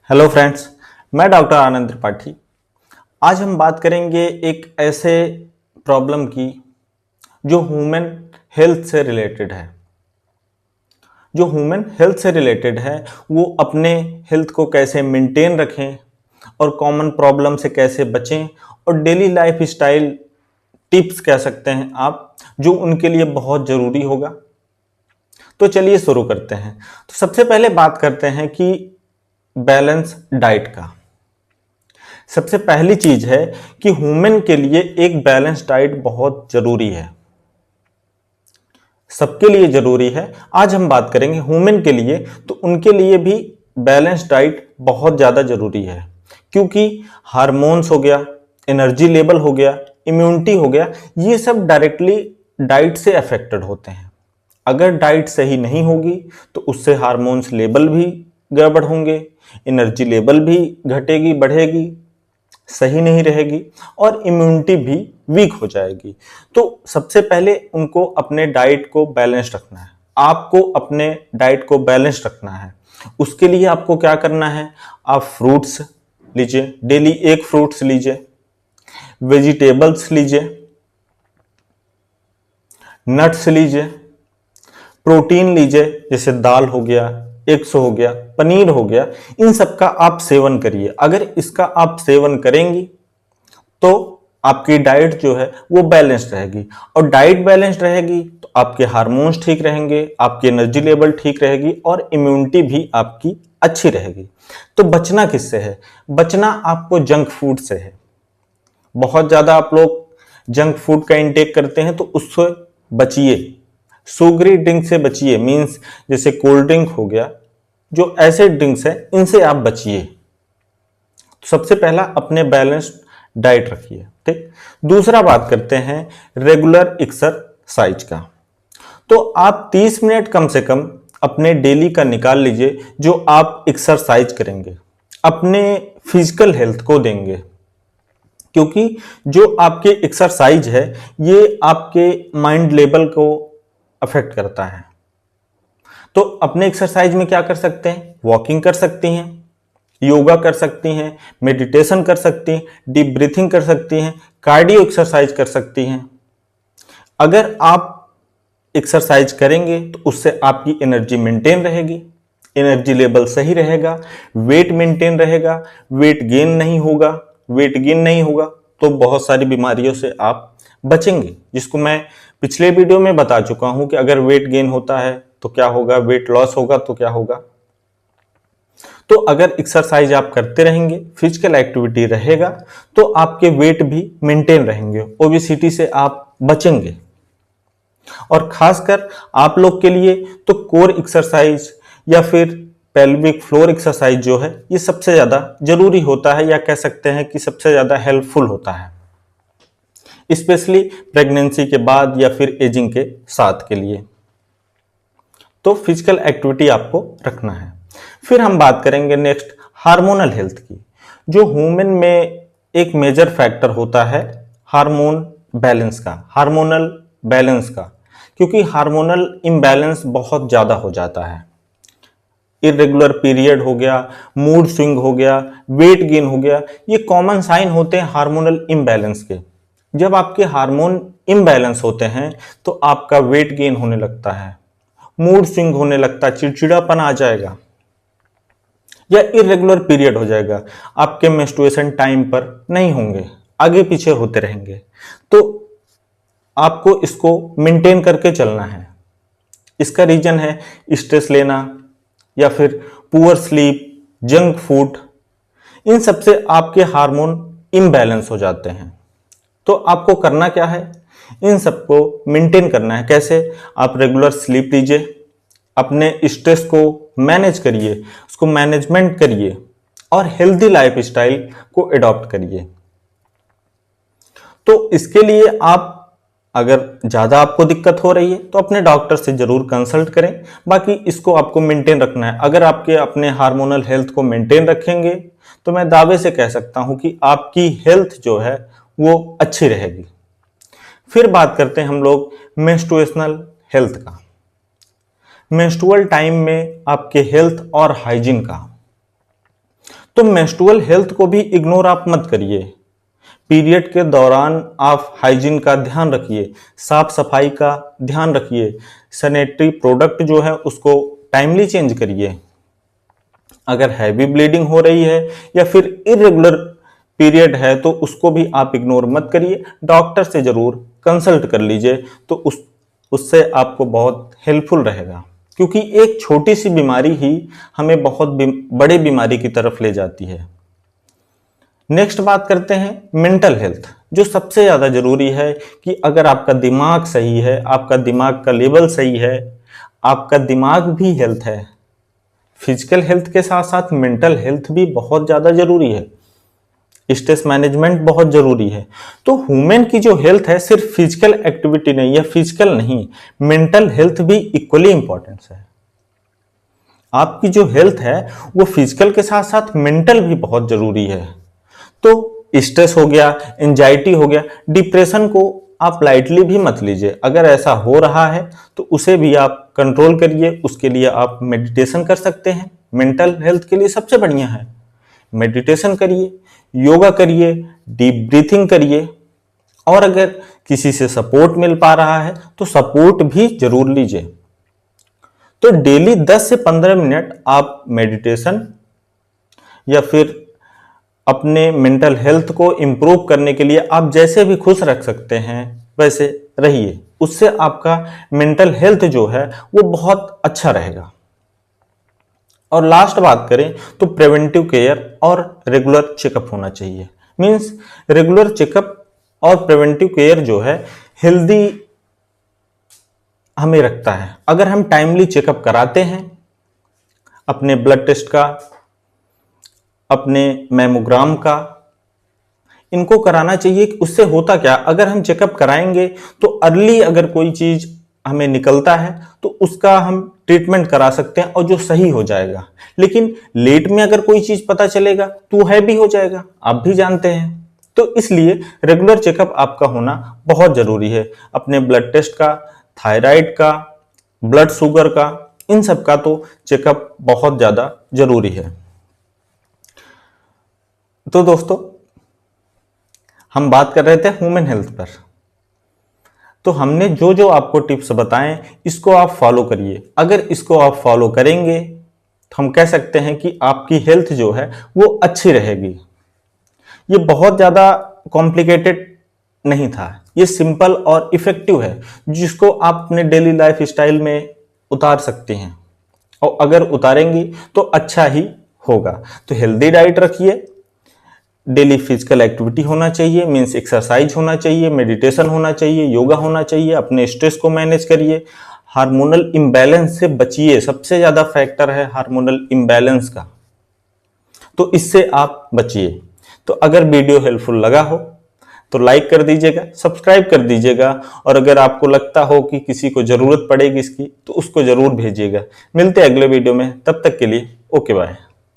Hello friends, मैं doctor आनंद त्रिपाठी। आज हम बात करेंगे एक ऐसे प्रॉब्लम की जो ह्यूमन हेल्थ से रिलेटेड है। जो ह्यूमन हेल्थ से रिलेटेड है वो अपने हेल्थ को कैसे मेंटेन रखें और कॉमन प्रॉब्लम से कैसे बचें और डेली लाइफ स्टाइल टिप्स कह सकते हैं आप, जो उनके लिए बहुत ज़रूरी होगा। तो चलिए शुरू करते हैं। तो सबसे पहले बात करते हैं कि बैलेंस डाइट का। सबसे पहली चीज है कि ह्यूमन के लिए एक बैलेंस डाइट बहुत जरूरी है, सबके लिए जरूरी है। आज हम बात करेंगे ह्यूमन के लिए, तो उनके लिए भी बैलेंस डाइट बहुत ज्यादा जरूरी है, क्योंकि हार्मोन्स हो गया, एनर्जी लेवल हो गया, इम्यूनिटी हो गया, ये सब डायरेक्टली डाइट से अफेक्टेड होते हैं। अगर डाइट सही नहीं होगी तो उससे हार्मोन्स लेवल भी गड़बड़ होंगे, एनर्जी लेवल भी घटेगी, बढ़ेगी, सही नहीं रहेगी और इम्यूनिटी भी वीक हो जाएगी। तो सबसे पहले उनको अपने डाइट को बैलेंस रखना है। आपको अपने डाइट को बैलेंस रखना है। उसके लिए आपको क्या करना है, आप फ्रूट्स लीजिए, डेली एक फ्रूट्स लीजिए, वेजिटेबल्स लीजिए, नट्स लीजिए, प्रोटीन लीजिए, जैसे दाल हो गया, एग्स हो गया, पनीर हो गया, इन सब का आप सेवन करिए। अगर इसका आप सेवन करेंगी तो आपकी डाइट जो है वो बैलेंस्ड रहेगी, और डाइट बैलेंस्ड रहेगी तो आपके हार्मोन्स ठीक रहेंगे, आपकी एनर्जी लेवल ठीक रहेगी और इम्यूनिटी भी आपकी अच्छी रहेगी। तो बचना किससे है? बचना आपको जंक फूड से है। बहुत ज्यादा आप लोग जंक फूड का इंटेक करते हैं, तो उससे बचिए। शुगरी ड्रिंक से बचिए, मीन्स जैसे कोल्ड ड्रिंक हो गया, जो ऐसे ड्रिंक्स है इनसे आप बचिए। तो सबसे पहला अपने बैलेंस्ड डाइट रखिए, ठीक। दूसरा बात करते हैं रेगुलर एक्सरसाइज का। तो आप 30 मिनट कम से कम अपने डेली का निकाल लीजिए, जो आप एक्सरसाइज करेंगे, अपने फिजिकल हेल्थ को देंगे। क्योंकि जो आपके एक्सरसाइज है ये आपके माइंड लेवल को अफेक्ट करता है। तो अपने एक्सरसाइज में क्या कर सकते हैं? वॉकिंग कर सकती हैं, योगा कर सकती हैं, मेडिटेशन कर सकती हैं, डीप ब्रीथिंग कर सकती हैं, कार्डियो एक्सरसाइज कर सकती हैं। अगर आप एक्सरसाइज करेंगे तो उससे आपकी एनर्जी मेंटेन रहेगी, एनर्जी लेवल सही रहेगा, वेट मेंटेन रहेगा, वेट गेन नहीं होगा। वेट गेन नहीं होगा तो बहुत सारी बीमारियों से आप बचेंगे, जिसको मैं पिछले वीडियो में बता चुका हूं कि अगर वेट गेन होता है तो क्या होगा, वेट लॉस होगा तो क्या होगा। तो अगर एक्सरसाइज आप करते रहेंगे, फिजिकल एक्टिविटी रहेगा, तो आपके वेट भी मेंटेन रहेंगे, ओबेसिटी से आप बचेंगे। और खासकर आप लोग के लिए तो कोर एक्सरसाइज या फिर पेल्विक फ्लोर एक्सरसाइज जो है ये सबसे ज्यादा जरूरी होता है, या कह सकते हैं कि सबसे ज्यादा हेल्पफुल होता है, स्पेशली प्रेगनेंसी के बाद या फिर एजिंग के साथ के लिए। तो फिजिकल एक्टिविटी आपको रखना है। फिर हम बात करेंगे नेक्स्ट हार्मोनल हेल्थ की। जो ह्यूमन में एक मेजर फैक्टर होता है हार्मोन बैलेंस का, हार्मोनल बैलेंस का, क्योंकि हार्मोनल इम्बैलेंस बहुत ज्यादा हो जाता है। इरेगुलर पीरियड हो गया, मूड स्विंग हो गया, वेट गेन हो गया, ये कॉमन साइन होते हैं हार्मोनल इम्बैलेंस के। जब आपके हार्मोन इम्बैलेंस होते हैं तो आपका वेट गेन होने लगता है, मूड स्विंग होने लगता है, चिड़चिड़ापन आ जाएगा, या इरेगुलर पीरियड हो जाएगा, आपके मेंस्ट्रुएशन टाइम पर नहीं होंगे, आगे पीछे होते रहेंगे। तो आपको इसको मेंटेन करके चलना है। इसका रीजन है स्ट्रेस लेना या फिर पुअर स्लीप, जंक फूड, इन सब से आपके हार्मोन इम्बैलेंस हो जाते हैं। तो आपको करना क्या है, इन सबको मेंटेन करना है। कैसे? आप रेगुलर स्लीप लीजिए, अपने स्ट्रेस को मैनेज करिए, उसको मैनेजमेंट करिए और हेल्दी लाइफ स्टाइल को एडॉप्ट करिए। तो इसके लिए आप, अगर ज़्यादा आपको दिक्कत हो रही है तो अपने डॉक्टर से ज़रूर कंसल्ट करें। बाकी इसको आपको मेंटेन रखना है। अगर आपके अपने हार्मोनल हेल्थ को मेंटेन रखेंगे तो मैं दावे से कह सकता हूं कि आपकी हेल्थ जो है वो अच्छी रहेगी। फिर बात करते हैं हम लोग मेंस्ट्रुएशनल हेल्थ का। मेंस्ट्रुअल टाइम में आपके हेल्थ और हाइजीन का। तो मेंस्ट्रुअल हेल्थ को भी इग्नोर आप मत करिए। पीरियड के दौरान आप हाइजीन का ध्यान रखिए, साफ सफाई का ध्यान रखिए, सैनिटरी प्रोडक्ट जो है उसको टाइमली चेंज करिए। अगर हैवी ब्लीडिंग हो रही है या फिर इरेगुलर पीरियड है तो उसको भी आप इग्नोर मत करिए, डॉक्टर से जरूर कंसल्ट कर लीजिए, तो उससे आपको बहुत हेल्पफुल रहेगा। क्योंकि एक छोटी सी बीमारी ही हमें बहुत बड़े बीमारी की तरफ ले जाती है। नेक्स्ट बात करते हैं मेंटल हेल्थ, जो सबसे ज्यादा जरूरी है कि अगर आपका दिमाग सही है, आपका दिमाग का लेवल सही है, आपका दिमाग भी हेल्थ है, फिजिकल हेल्थ के साथ साथ मेंटल हेल्थ भी बहुत ज्यादा जरूरी है, स्ट्रेस मैनेजमेंट बहुत जरूरी है। तो ह्यूमन की जो हेल्थ है सिर्फ फिजिकल एक्टिविटी नहीं या फिजिकल नहीं, मेंटल हेल्थ भी इक्वली इंपॉर्टेंट है। आपकी जो हेल्थ है वो फिजिकल के साथ साथ मेंटल भी बहुत जरूरी है। तो स्ट्रेस हो गया, एंजाइटी हो गया, डिप्रेशन को आप लाइटली भी मत लीजिए। अगर ऐसा हो रहा है तो उसे भी आप कंट्रोल करिए। उसके लिए आप मेडिटेशन कर सकते हैं, मेंटल हेल्थ के लिए सबसे बढ़िया है। मेडिटेशन करिए, योगा करिए, डीप ब्रीथिंग करिए, और अगर किसी से सपोर्ट मिल पा रहा है तो सपोर्ट भी जरूर लीजिए। तो डेली 10 से 15 मिनट आप मेडिटेशन या फिर अपने मेंटल हेल्थ को इंप्रूव करने के लिए आप जैसे भी खुश रख सकते हैं वैसे रहिए। उससे आपका मेंटल हेल्थ जो है वो बहुत अच्छा रहेगा। और लास्ट बात करें तो प्रिवेंटिव केयर और रेगुलर चेकअप होना चाहिए। मींस रेगुलर चेकअप और प्रिवेंटिव केयर जो है हेल्दी हमें रखता है। अगर हम टाइमली चेकअप कराते हैं, अपने ब्लड टेस्ट का, अपने मैमोग्राम का, इनको कराना चाहिए। उससे होता क्या, अगर हम चेकअप कराएंगे तो अर्ली अगर कोई चीज हमें निकलता है तो उसका हम ट्रीटमेंट करा सकते हैं और जो सही हो जाएगा। लेकिन लेट में अगर कोई चीज पता चलेगा तो है भी हो जाएगा, आप भी जानते हैं। तो इसलिए रेगुलर चेकअप आपका होना बहुत जरूरी है। अपने ब्लड टेस्ट का, थायराइड का, ब्लड शुगर का, इन सब का तो चेकअप बहुत ज्यादा जरूरी है। तो दोस्तों हम बात कर रहे थे ह्यूमन हेल्थ पर। तो हमने जो जो आपको टिप्स बताएं इसको आप फॉलो करिए। अगर इसको आप फॉलो करेंगे तो हम कह सकते हैं कि आपकी हेल्थ जो है वो अच्छी रहेगी। ये बहुत ज्यादा कॉम्प्लिकेटेड नहीं था, ये सिंपल और इफेक्टिव है जिसको आप अपने डेली लाइफ स्टाइल में उतार सकते हैं, और अगर उतारेंगी तो अच्छा ही होगा। तो हेल्दी डाइट रखिए, डेली फिजिकल एक्टिविटी होना चाहिए, मीन्स एक्सरसाइज होना चाहिए, मेडिटेशन होना चाहिए, योगा होना चाहिए, अपने स्ट्रेस को मैनेज करिए, हार्मोनल इम्बैलेंस से बचिए। सबसे ज्यादा फैक्टर है हार्मोनल इम्बैलेंस का, तो इससे आप बचिए। तो अगर वीडियो हेल्पफुल लगा हो तो लाइक कर दीजिएगा, सब्सक्राइब कर दीजिएगा, और अगर आपको लगता हो कि किसी को जरूरत पड़ेगी इसकी तो उसको जरूर भेजिएगा। मिलते हैं अगले वीडियो में, तब तक के लिए ओके बाय।